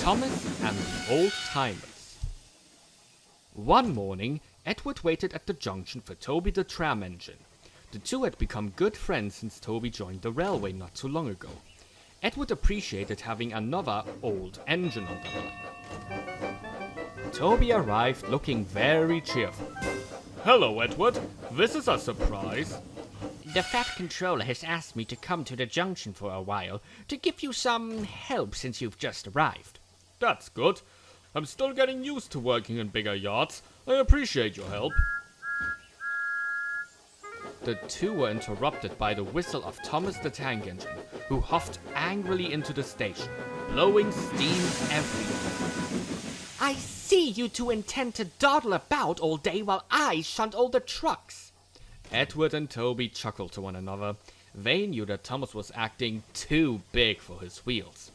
Thomas and the Old Timers. One morning, Edward waited at the junction for Toby the tram engine. The two had become good friends since Toby joined the railway not too long ago. Edward appreciated having another old engine on the line. Toby arrived looking very cheerful. Hello, Edward. This is a surprise. The Fat Controller has asked me to come to the junction for a while to give you some help since you've just arrived. That's good. I'm still getting used to working in bigger yachts. I appreciate your help. The two were interrupted by the whistle of Thomas the Tank Engine, who huffed angrily into the station, blowing steam everywhere. I see you two intend to dawdle about all day while I shunt all the trucks. Edward and Toby chuckled to one another. They knew that Thomas was acting too big for his wheels.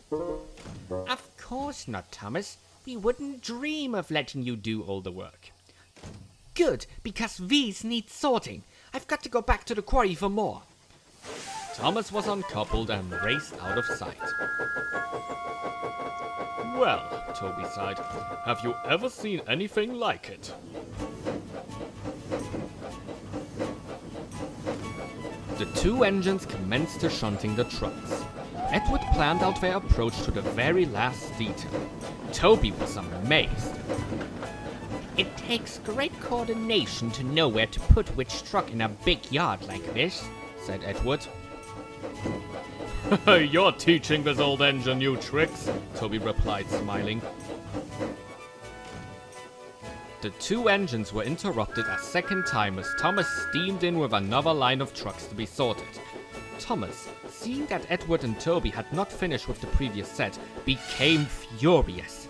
Of course not, Thomas. We wouldn't dream of letting you do all the work. Good, because these need sorting. I've got to go back to the quarry for more. Thomas was uncoupled and raced out of sight. Well, Toby sighed, have you ever seen anything like it? The two engines commenced to shunting the trucks. Edward planned out their approach to the very last detail. Toby was amazed. It takes great coordination to know where to put which truck in a big yard like this, said Edward. You're teaching this old engine new tricks, Toby replied, smiling. The two engines were interrupted a second time as Thomas steamed in with another line of trucks to be sorted. Thomas, seeing that Edward and Toby had not finished with the previous set, became furious.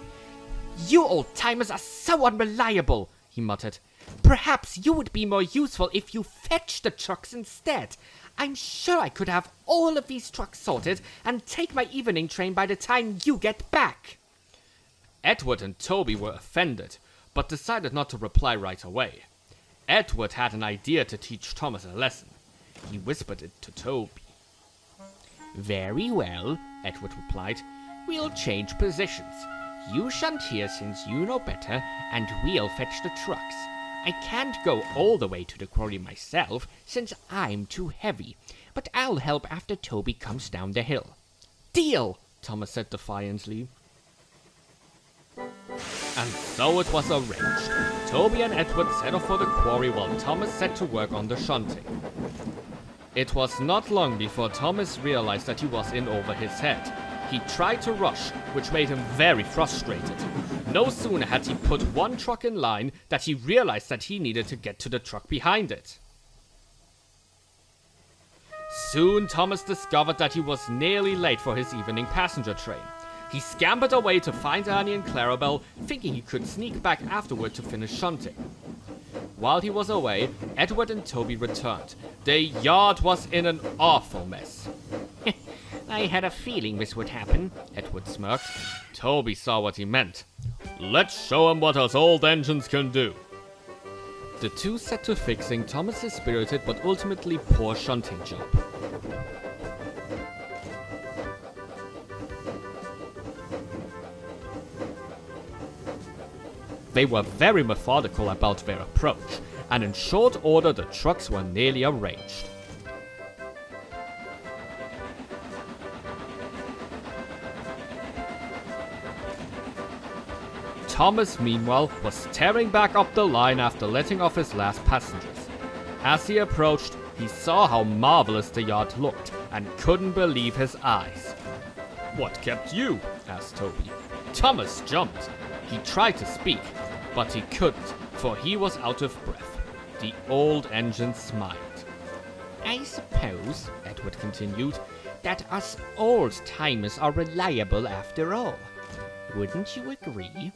You old-timers are so unreliable, he muttered. Perhaps you would be more useful if you fetched the trucks instead. I'm sure I could have all of these trucks sorted and take my evening train by the time you get back. Edward and Toby were offended, but decided not to reply right away. Edward had an idea to teach Thomas a lesson. He whispered it to Toby. Very well, Edward replied. We'll change positions. You shunt here since you know better, and we'll fetch the trucks. I can't go all the way to the quarry myself, since I'm too heavy, but I'll help after Toby comes down the hill. Deal, Thomas said defiantly. And so it was arranged. Toby and Edward set off for the quarry while Thomas set to work on the shunting. It was not long before Thomas realized that he was in over his head. He tried to rush, which made him very frustrated. No sooner had he put one truck in line that he realized that he needed to get to the truck behind it. Soon Thomas discovered that he was nearly late for his evening passenger train. He scampered away to find Annie and Clarabelle, thinking he could sneak back afterward to finish shunting. While he was away, Edward and Toby returned. The yard was in an awful mess. I had a feeling this would happen, Edward smirked. Toby saw what he meant. Let's show him what us old engines can do. The two set to fixing Thomas's spirited but ultimately poor shunting job. They were very methodical about their approach, and in short order the trucks were nearly arranged. Thomas, meanwhile, was tearing back up the line after letting off his last passengers. As he approached, he saw how marvelous the yard looked, and couldn't believe his eyes. "What kept you?" asked Toby. Thomas jumped. He tried to speak, but he couldn't, for he was out of breath. The old engine smiled. I suppose, Edward continued, that us old-timers are reliable after all. Wouldn't you agree?